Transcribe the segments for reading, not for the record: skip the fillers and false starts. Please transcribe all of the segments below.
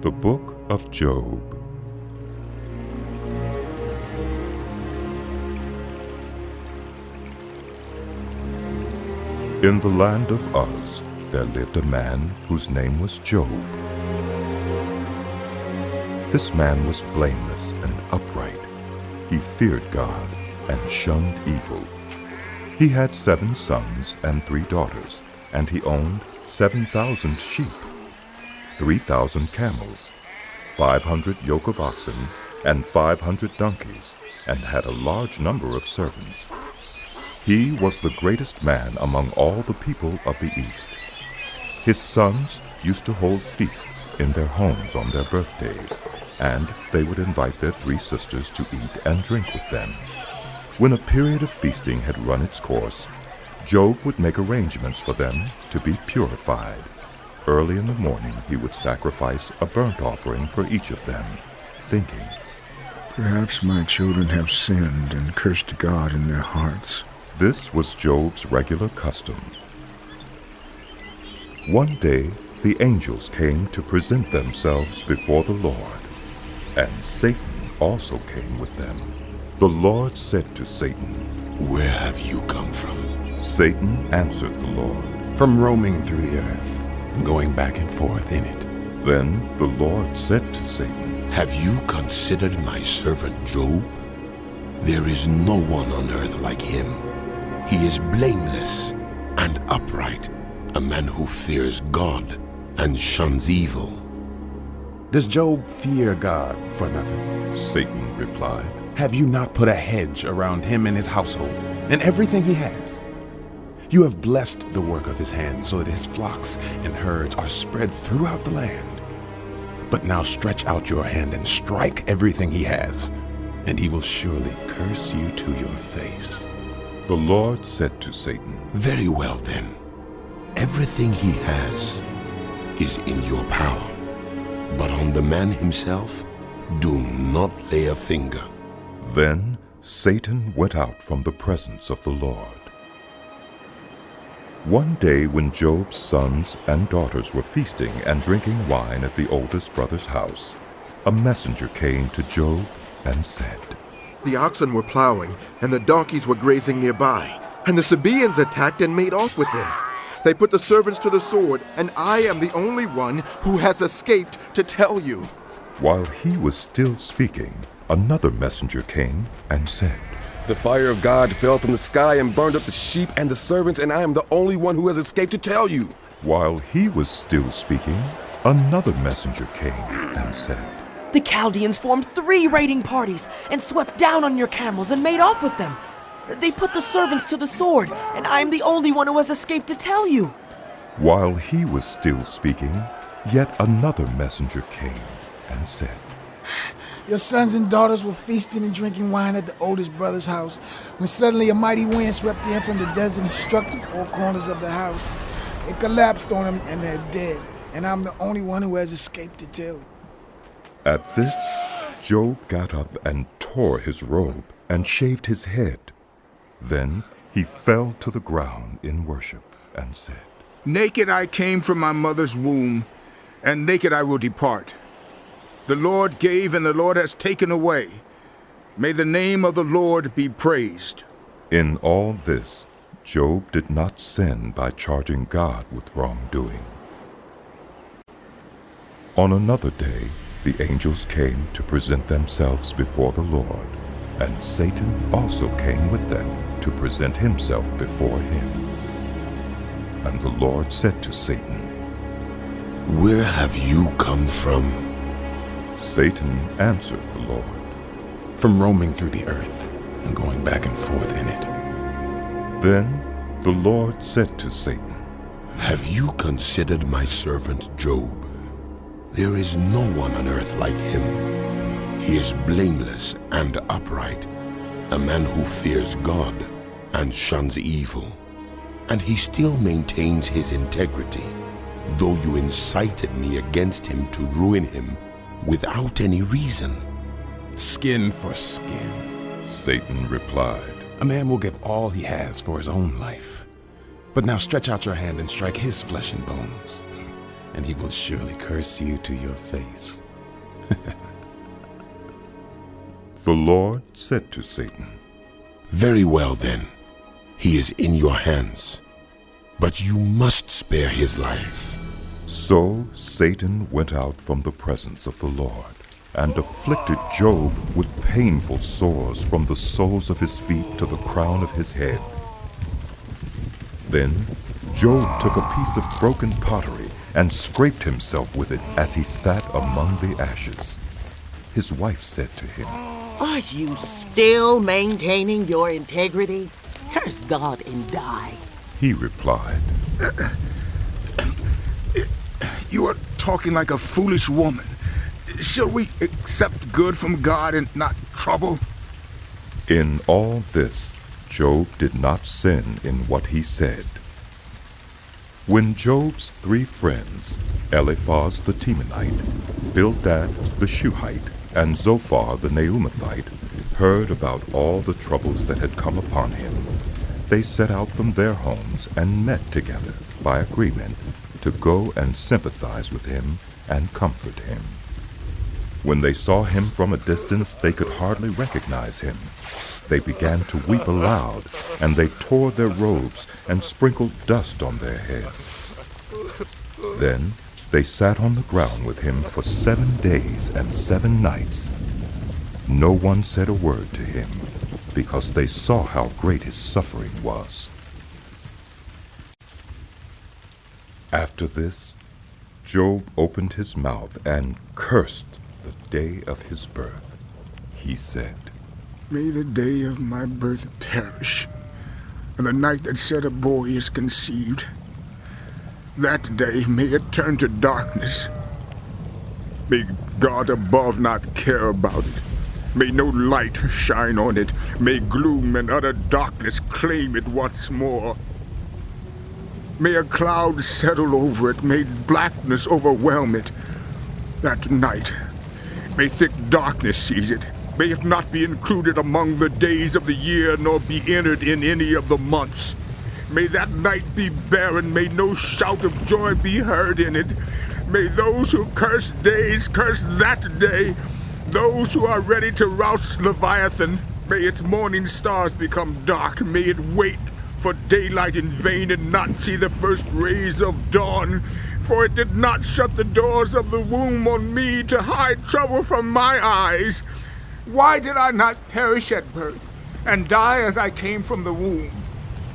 The Book of Job. In the land of Uz, there lived a man whose name was Job. This man was blameless and upright. He feared God and shunned evil. He had 7 sons and 3 daughters, and he owned 7,000 sheep, 3,000 camels, 500 yoke of oxen, and 500 donkeys, and had a large number of servants. He was the greatest man among all the people of the East. His sons used to hold feasts in their homes on their birthdays, and they would invite their 3 sisters to eat and drink with them. When a period of feasting had run its course, Job would make arrangements for them to be purified. Early in the morning he would sacrifice a burnt offering for each of them, thinking, "Perhaps my children have sinned and cursed God in their hearts." This was Job's regular custom. One day the angels came to present themselves before the Lord, and Satan also came with them. The Lord said to Satan, "Where have you come from?" Satan answered the Lord, "From roaming through the earth and going back and forth in it." Then the Lord said to Satan, "Have you considered my servant Job? There is no one on earth like him. He is blameless and upright, a man who fears God and shuns evil." Does Job fear God for nothing? Satan replied, Have you not put a hedge around him and his household and everything he has? You have blessed the work of his hands so that his flocks and herds are spread throughout the land. But now stretch out your hand and strike everything he has, and he will surely curse you to your face. The Lord said to Satan, "Very well then. Everything he has is in your power. But on the man himself, do not lay a finger." Then Satan went out from the presence of the Lord. One day when Job's sons and daughters were feasting and drinking wine at the oldest brother's house, a messenger came to Job and said, "The oxen were plowing, and the donkeys were grazing nearby, and the Sabaeans attacked and made off with them. They put the servants to the sword, and I am the only one who has escaped to tell you." While he was still speaking, another messenger came and said, "The fire of God fell from the sky and burned up the sheep and the servants, and I am the only one who has escaped to tell you." While he was still speaking, another messenger came and said, "The Chaldeans formed 3 raiding parties and swept down on your camels and made off with them. They put the servants to the sword, and I am the only one who has escaped to tell you." While he was still speaking, yet another messenger came and said, "Your sons and daughters were feasting and drinking wine at the oldest brother's house, when suddenly a mighty wind swept in from the desert and struck the 4 corners of the house. It collapsed on them, and they're dead, and I'm the only one who has escaped to tell you." At this, Job got up and tore his robe and shaved his head. Then he fell to the ground in worship and said, "Naked I came from my mother's womb, and naked I will depart. The Lord gave, and the Lord has taken away. May the name of the Lord be praised." In all this, Job did not sin by charging God with wrongdoing. On another day, the angels came to present themselves before the Lord, and Satan also came with them to present himself before him. And the Lord said to Satan, "Where have you come from?" Satan answered the Lord, "From roaming through the earth and going back and forth in it." Then the Lord said to Satan, "Have you considered my servant Job? There is no one on earth like him. He is blameless and upright, a man who fears God and shuns evil. And he still maintains his integrity, though you incited me against him to ruin him without any reason." "Skin for skin," Satan replied. "A man will give all he has for his own life. But now stretch out your hand and strike his flesh and bones, and he will surely curse you to your face. The Lord said to Satan, Very well then, he is in your hands, but you must spare his life. So Satan went out from the presence of the Lord, and afflicted Job with painful sores from the soles of his feet to the crown of his head. Then Job took a piece of broken pottery and scraped himself with it as he sat among the ashes. His wife said to him, Are you still maintaining your integrity? Curse God and die. He replied, You are talking like a foolish woman. Shall we accept good from God and not trouble? In all this, Job did not sin in what he said. When Job's 3 friends, Eliphaz the Temanite, Bildad the Shuhite, and Zophar the Naamathite, heard about all the troubles that had come upon him, they set out from their homes and met together by agreement to go and sympathize with him and comfort him. When they saw him from a distance, they could hardly recognize him. They began to weep aloud, and they tore their robes and sprinkled dust on their heads. Then they sat on the ground with him for 7 days and 7 nights. No one said a word to him, because they saw how great his suffering was. After this, Job opened his mouth and cursed the day of his birth. He said, May the day of my birth perish, and the night that said a boy is conceived. That day may it turn to darkness. May God above not care about it. May no light shine on it. May gloom and utter darkness claim it once more. May a cloud settle over it. May blackness overwhelm it. That night, may thick darkness seize it. May it not be included among the days of the year, nor be entered in any of the months. May that night be barren. May no shout of joy be heard in it. May those who curse days curse that day. Those who are ready to rouse Leviathan, may its morning stars become dark. May it wait for daylight in vain and not see the first rays of dawn. For it did not shut the doors of the womb on me to hide trouble from my eyes. Why did I not perish at birth and die as I came from the womb?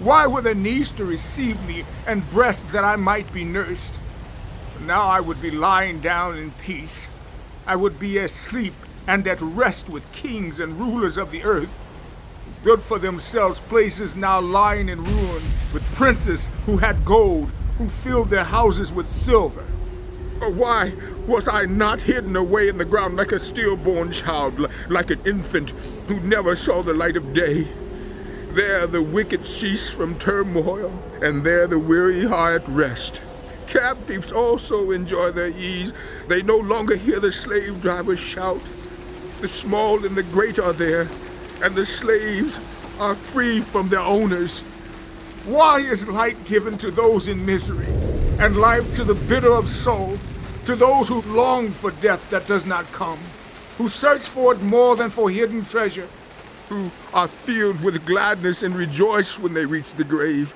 Why were there knees to receive me and breasts that I might be nursed? Now I would be lying down in peace. I would be asleep and at rest with kings and rulers of the earth, built for themselves places now lying in ruins, with princes who had gold, who filled their houses with silver. Why was I not hidden away in the ground like a stillborn child, like an infant who never saw the light of day? There the wicked cease from turmoil, and there the weary are at rest. Captives also enjoy their ease. They no longer hear the slave drivers shout. The small and the great are there, and the slaves are free from their owners. Why is light given to those in misery, and life to the bitter of soul, to those who long for death that does not come, who search for it more than for hidden treasure, who are filled with gladness and rejoice when they reach the grave?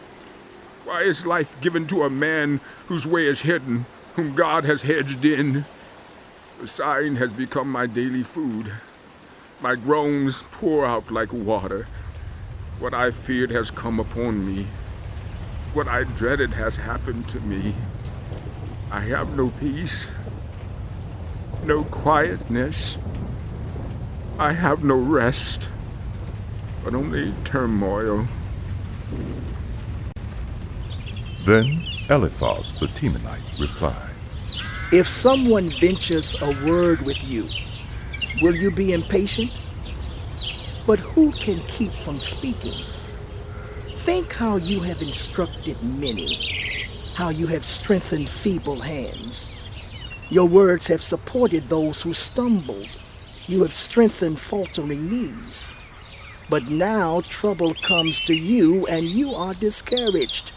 Why is life given to a man whose way is hidden, whom God has hedged in? The sighing has become my daily food. My groans pour out like water. What I feared has come upon me. What I dreaded has happened to me. I have no peace, no quietness. I have no rest, but only turmoil. Then Eliphaz the Temanite replied, If someone ventures a word with you, will you be impatient? But who can keep from speaking? Think how you have instructed many, how you have strengthened feeble hands. Your words have supported those who stumbled. You have strengthened faltering knees. But now trouble comes to you, and you are discouraged.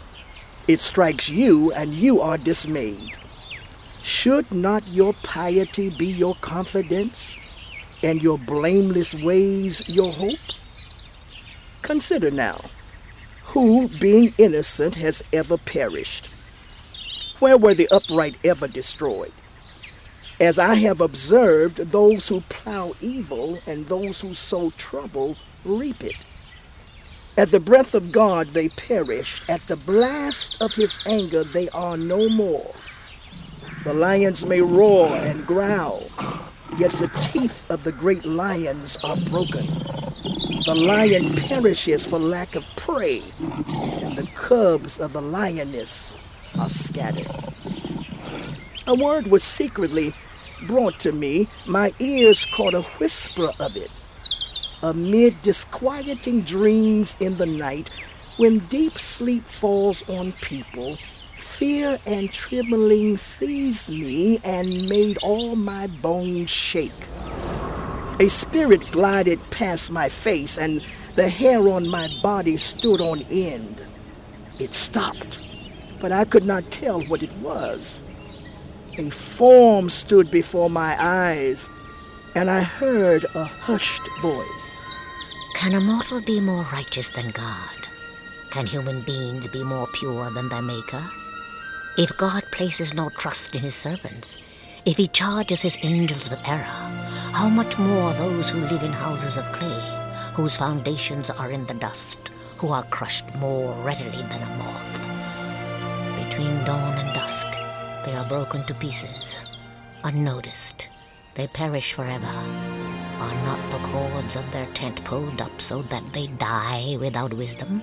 It strikes you, and you are dismayed. Should not your piety be your confidence, and your blameless ways your hope? Consider now, who, being innocent, has ever perished? Where were the upright ever destroyed? As I have observed, those who plow evil and those who sow trouble reap it. At the breath of God they perish. At the blast of his anger they are no more. The lions may roar and growl, yet the teeth of the great lions are broken. The lion perishes for lack of prey, and the cubs of the lioness are scattered. A word was secretly brought to me. My ears caught a whisper of it. Amid disquieting dreams in the night, when deep sleep falls on people, fear and trembling seized me and made all my bones shake. A spirit glided past my face, and the hair on my body stood on end. It stopped, but I could not tell what it was. A form stood before my eyes, and I heard a hushed voice. Can a mortal be more righteous than God? Can human beings be more pure than their Maker? If God places no trust in his servants, if he charges his angels with error, how much more those who live in houses of clay, whose foundations are in the dust, who are crushed more readily than a moth. Between dawn and dusk, they are broken to pieces, unnoticed. They perish forever. Are not the cords of their tent pulled up so that they die without wisdom?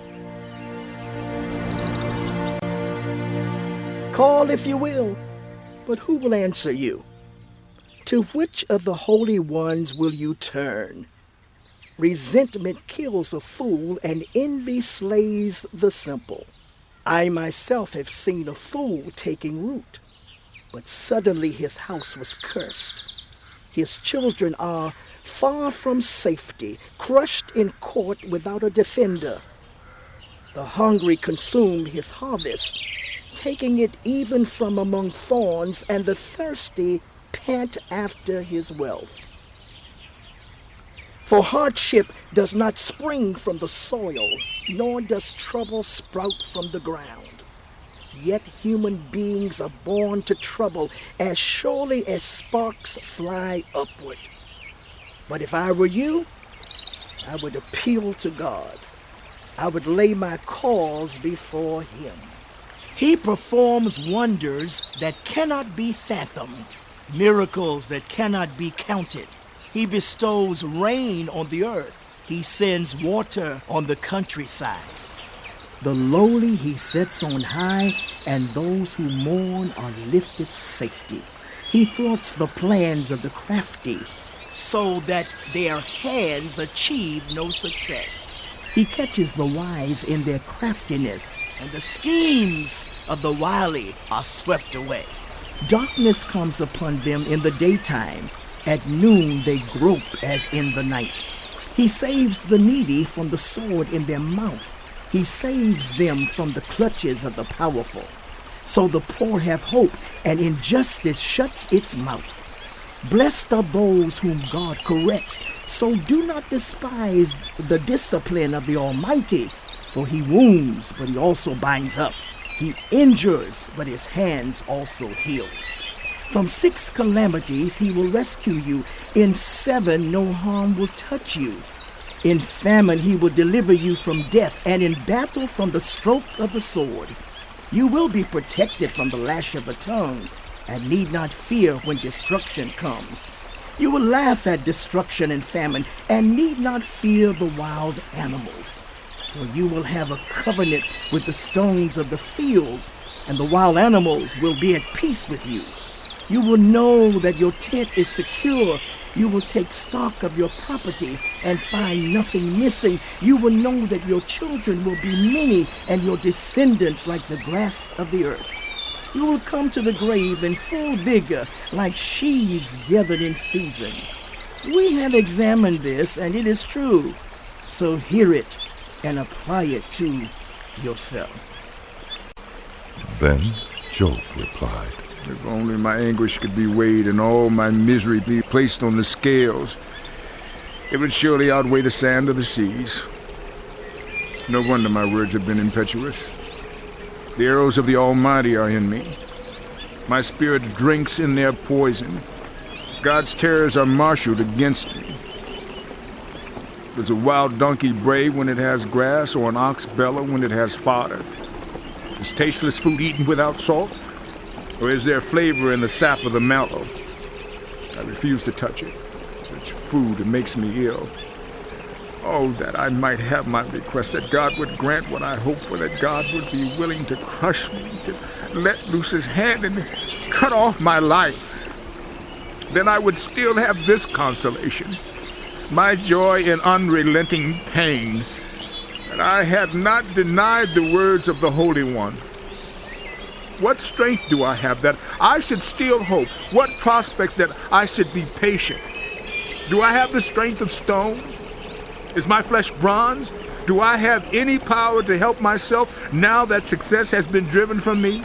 Call if you will, but who will answer you? To which of the holy ones will you turn? Resentment kills a fool, and envy slays the simple. I myself have seen a fool taking root, but suddenly his house was cursed. His children are far from safety, crushed in court without a defender. The hungry consume his harvest, taking it even from among thorns, and the thirsty pant after his wealth. For hardship does not spring from the soil, nor does trouble sprout from the ground. Yet human beings are born to trouble as surely as sparks fly upward. But if I were you, I would appeal to God. I would lay my cause before him. He performs wonders that cannot be fathomed, miracles that cannot be counted. He bestows rain on the earth. He sends water on the countryside. The lowly he sets on high, and those who mourn are lifted to safety. He thwarts the plans of the crafty, so that their hands achieve no success. He catches the wise in their craftiness, and the schemes of the wily are swept away. Darkness comes upon them in the daytime. At noon they grope as in the night. He saves the needy from the sword in their mouth. He saves them from the clutches of the powerful. So the poor have hope, and injustice shuts its mouth. Blessed are those whom God corrects, so do not despise the discipline of the Almighty. For he wounds, but he also binds up. He injures, but his hands also heal. From 6 calamities he will rescue you. In 7 no harm will touch you. In famine he will deliver you from death, and in battle from the stroke of the sword. You will be protected from the lash of the tongue, and need not fear when destruction comes. You will laugh at destruction and famine, and need not fear the wild animals. For you will have a covenant with the stones of the field, and the wild animals will be at peace with you. You will know that your tent is secure. You will take stock of your property and find nothing missing. You will know that your children will be many, and your descendants like the grass of the earth. You will come to the grave in full vigor, like sheaves gathered in season. We have examined this, and it is true. So hear it and apply it to yourself. Then Job replied, If only my anguish could be weighed and all my misery be placed on the scales, it would surely outweigh the sand of the seas. No wonder my words have been impetuous. The arrows of the Almighty are in me. My spirit drinks in their poison. God's terrors are marshaled against me. Does a wild donkey bray when it has grass, or an ox bellow when it has fodder? Is tasteless food eaten without salt? Or is there flavor in the sap of the mallow? I refuse to touch it. Such food makes me ill. Oh, that I might have my request, that God would grant what I hope for, that God would be willing to crush me, to let loose his hand and cut off my life. Then I would still have this consolation, my joy in unrelenting pain, that I had not denied the words of the Holy One. What strength do I have that I should still hope? What prospects that I should be patient? Do I have the strength of stone? Is my flesh bronze? Do I have any power to help myself now that success has been driven from me?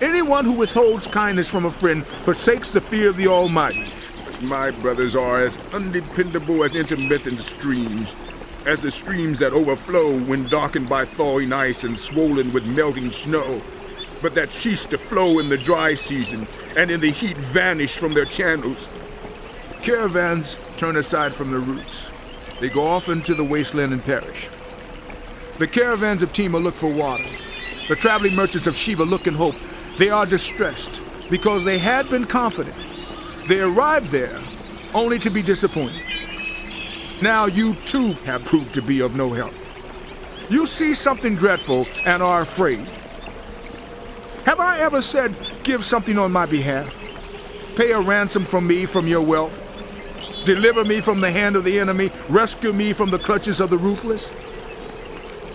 Anyone who withholds kindness from a friend forsakes the fear of the Almighty. My brothers are as undependable as intermittent streams, as the streams that overflow when darkened by thawing ice and swollen with melting snow, but that cease to flow in the dry season and in the heat vanish from their channels. Caravans turn aside from the routes. They go off into the wasteland and perish. The caravans of Tema look for water. The traveling merchants of Sheba look and hope. They are distressed because they had been confident. They arrived there only to be disappointed. Now you too have proved to be of no help. You see something dreadful and are afraid. Have I ever said, give something on my behalf? Pay a ransom from me from your wealth? Deliver me from the hand of the enemy, rescue me from the clutches of the ruthless?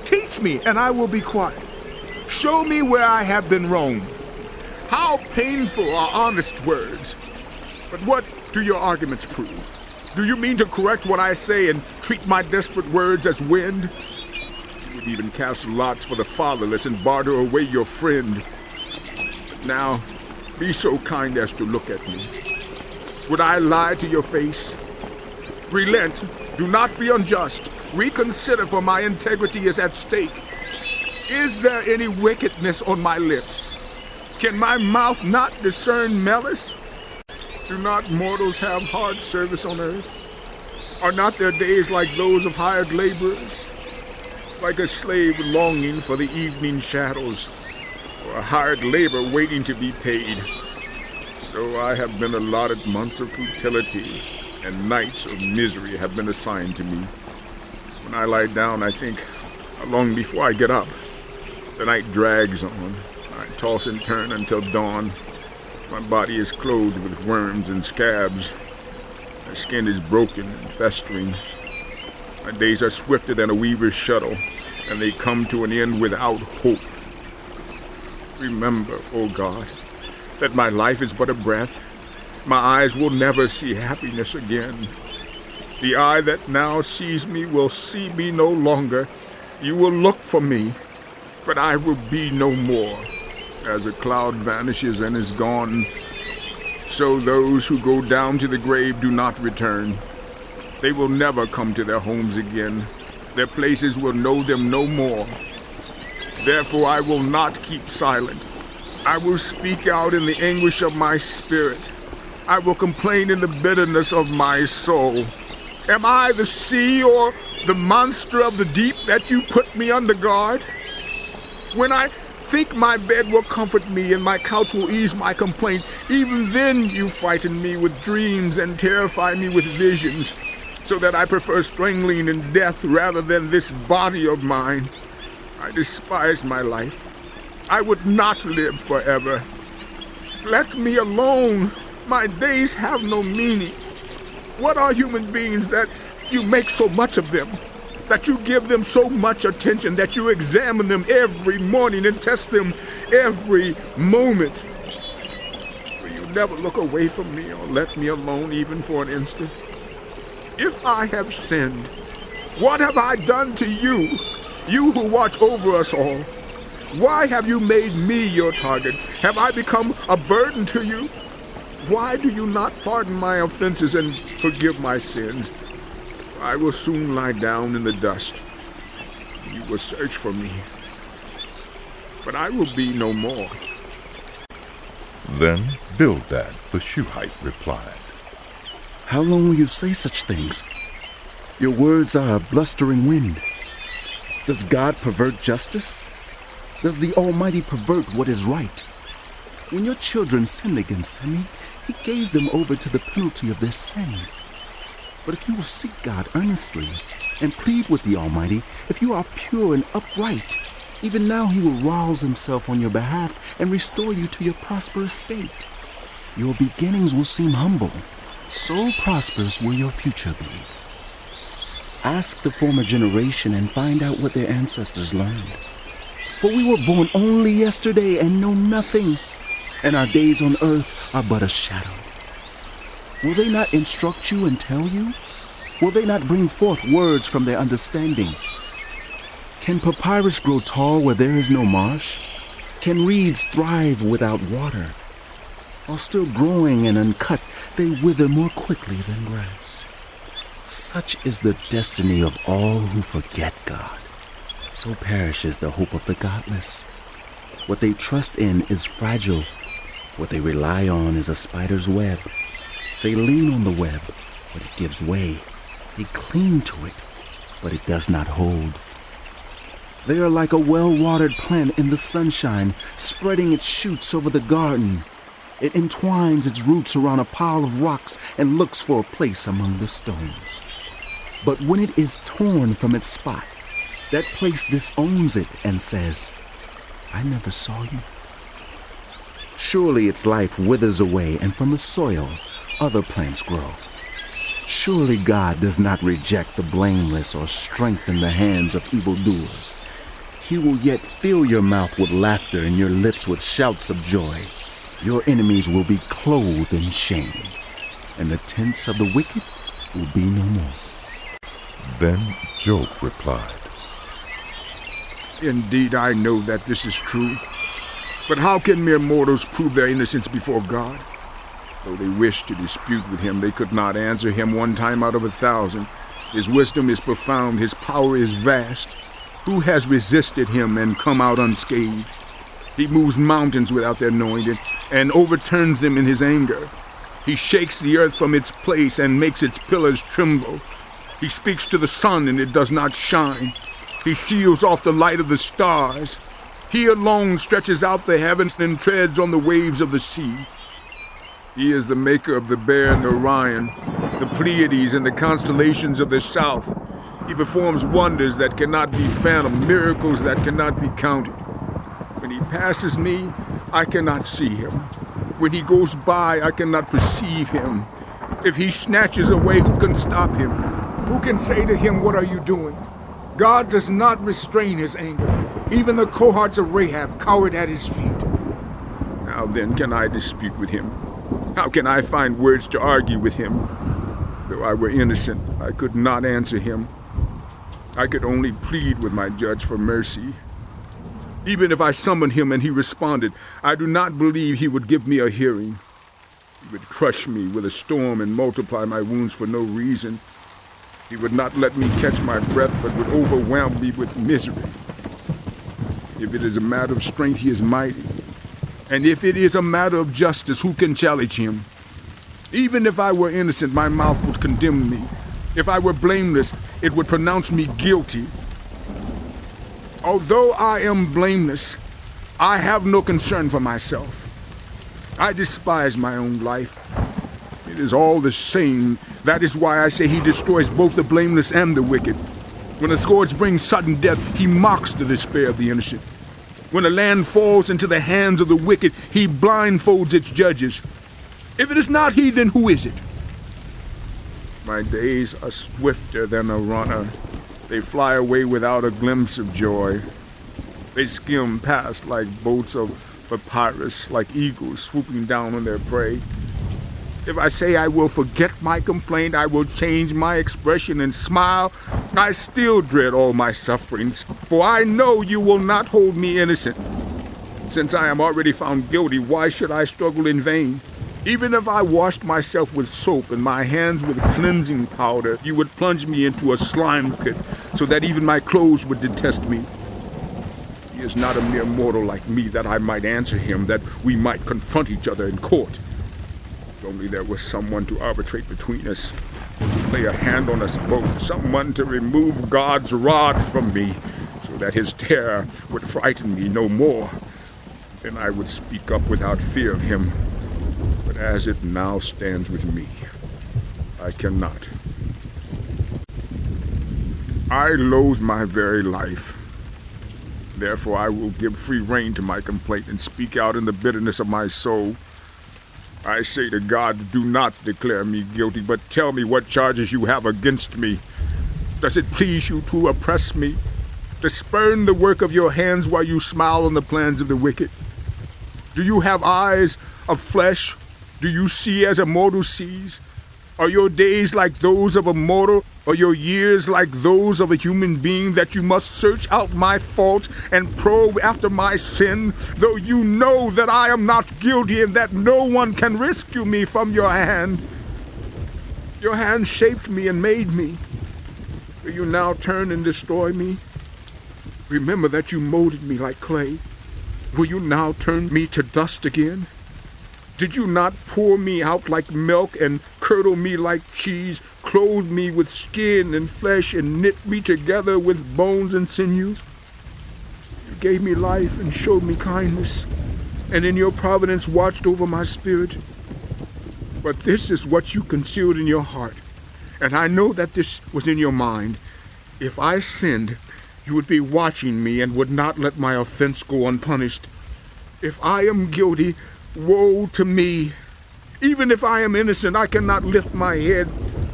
Teach me, and I will be quiet. Show me where I have been wrong. How painful are honest words. But what do your arguments prove? Do you mean to correct what I say and treat my desperate words as wind? You would even cast lots for the fatherless and barter away your friend. But now, be so kind as to look at me. Would I lie to your face? Relent. Do not be unjust. Reconsider, for my integrity is at stake. Is there any wickedness on my lips? Can my mouth not discern malice? Do not mortals have hard service on earth? Are not their days like those of hired laborers? Like a slave longing for the evening shadows, or a hired labor waiting to be paid. So I have been allotted months of futility, and nights of misery have been assigned to me. When I lie down, I think how long before I get up. The night drags on. I toss and turn until dawn. My body is clothed with worms and scabs. My skin is broken and festering. My days are swifter than a weaver's shuttle, and they come to an end without hope. Remember, O God, that my life is but a breath. My eyes will never see happiness again. The eye that now sees me will see me no longer. You will look for me, but I will be no more. As a cloud vanishes and is gone, so those who go down to the grave do not return. They will never come to their homes again. Their places will know them no more. Therefore I will not keep silent. I will speak out in the anguish of my spirit. I will complain in the bitterness of my soul. Am I the sea or the monster of the deep that you put me under guard? When I think my bed will comfort me and my couch will ease my complaint, even then you frighten me with dreams and terrify me with visions, so that I prefer strangling and death rather than this body of mine. I despise my life. I would not live forever. Let me alone. My days have no meaning. What are human beings that you make so much of them? That you give them so much attention, that you examine them every morning and test them every moment? Will you never look away from me or let me alone even for an instant? If I have sinned, what have I done to you? You who watch over us all. Why have you made me your target? Have I become a burden to you? Why do you not pardon my offenses and forgive my sins? I will soon lie down in the dust. You will search for me, but I will be no more. Then Bildad the Shuhite replied, How long will you say such things? Your words are a blustering wind. Does God pervert justice? Does the Almighty pervert what is right? When your children sinned against him, he gave them over to the penalty of their sin. But if you will seek God earnestly and plead with the Almighty, if you are pure and upright, even now he will rouse himself on your behalf and restore you to your prosperous state. Your beginnings will seem humble. So prosperous will your future be. Ask the former generation and find out what their ancestors learned. For we were born only yesterday and know nothing, and our days on earth are but a shadow. Will they not instruct you and tell you? Will they not bring forth words from their understanding? Can papyrus grow tall where there is no marsh? Can reeds thrive without water? While still growing and uncut, they wither more quickly than grass. Such is the destiny of all who forget God. So perishes the hope of the godless. What they trust in is fragile. What they rely on is a spider's web. They lean on the web, but it gives way. They cling to it, but it does not hold. They are like a well-watered plant in the sunshine, spreading its shoots over the garden. It entwines its roots around a pile of rocks and looks for a place among the stones. But when it is torn from its spot, that place disowns it and says, I never saw you. Surely its life withers away, and from the soil other plants grow. Surely God does not reject the blameless or strengthen the hands of evildoers. He will yet fill your mouth with laughter and your lips with shouts of joy. Your enemies will be clothed in shame, and the tents of the wicked will be no more. Then Job replied, Indeed, I know that this is true. But how can mere mortals prove their innocence before God? Though they wished to dispute with him, they could not answer him 1 time out of 1,000. His wisdom is profound, his power is vast. Who has resisted him and come out unscathed? He moves mountains without their knowing it, and overturns them in his anger. He shakes the earth from its place and makes its pillars tremble. He speaks to the sun and it does not shine. He seals off the light of the stars. He alone stretches out the heavens and treads on the waves of the sea. He is the maker of the Bear and Orion, the Pleiades and the constellations of the south. He performs wonders that cannot be fathomed, miracles that cannot be counted. When he passes me, I cannot see him. When he goes by, I cannot perceive him. If he snatches away, who can stop him? Who can say to him, what are you doing? God does not restrain his anger. Even the cohorts of Rahab cowered at his feet. How then can I dispute with him? How can I find words to argue with him? Though I were innocent, I could not answer him. I could only plead with my judge for mercy. Even if I summoned him and he responded, I do not believe he would give me a hearing. He would crush me with a storm and multiply my wounds for no reason. He would not let me catch my breath, but would overwhelm me with misery. If it is a matter of strength, he is mighty. And if it is a matter of justice, who can challenge him? Even if I were innocent, my mouth would condemn me. If I were blameless, it would pronounce me guilty. Although I am blameless, I have no concern for myself. I despise my own life. It is all the same. That is why I say he destroys both the blameless and the wicked. When the scourge brings sudden death, he mocks the despair of the innocent. When a land falls into the hands of the wicked, he blindfolds its judges. If it is not he, then who is it? My days are swifter than a runner. They fly away without a glimpse of joy. They skim past like boats of papyrus, like eagles swooping down on their prey. If I say I will forget my complaint, I will change my expression and smile, I still dread all my sufferings, for I know you will not hold me innocent. Since I am already found guilty, why should I struggle in vain? Even if I washed myself with soap and my hands with cleansing powder, you would plunge me into a slime pit so that even my clothes would detest me. He is not a mere mortal like me that I might answer him, that we might confront each other in court. If only there was someone to arbitrate between us, to lay a hand on us both, someone to remove God's rod from me, so that his terror would frighten me no more. Then I would speak up without fear of him. But as it now stands with me, I cannot. I loathe my very life. Therefore I will give free rein to my complaint and speak out in the bitterness of my soul. I say to God, do not declare me guilty, but tell me what charges you have against me. Does it please you to oppress me, to spurn the work of your hands while you smile on the plans of the wicked? Do you have eyes of flesh? Do you see as a mortal sees? Are your days like those of a mortal, or your years like those of a human being, that you must search out my faults and probe after my sin, though you know that I am not guilty and that no one can rescue me from your hand? Your hand shaped me and made me. Will you now turn and destroy me? Remember that you molded me like clay. Will you now turn me to dust again? Did you not pour me out like milk and curdle me like cheese, clothe me with skin and flesh and knit me together with bones and sinews? You gave me life and showed me kindness, and in your providence watched over my spirit. But this is what you concealed in your heart, and I know that this was in your mind. If I sinned, you would be watching me and would not let my offense go unpunished. If I am guilty, woe to me. Even if I am innocent, I cannot lift my head,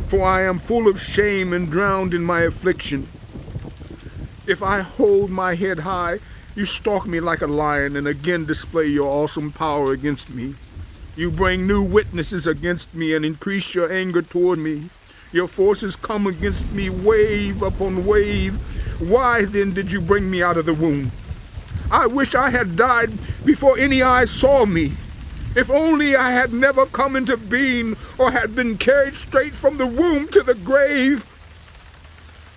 for I am full of shame and drowned in my affliction. If I hold my head high, you stalk me like a lion and again display your awesome power against me. You bring new witnesses against me and increase your anger toward me. Your forces come against me wave upon wave. Why then did you bring me out of the womb? I wish I had died before any eyes saw me. If only I had never come into being, or had been carried straight from the womb to the grave.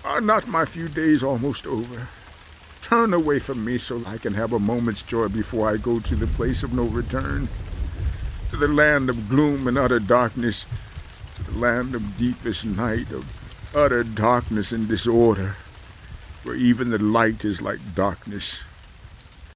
Are not my few days almost over? Turn away from me so I can have a moment's joy before I go to the place of no return, to the land of gloom and utter darkness, to the land of deepest night, of utter darkness and disorder, where even the light is like darkness.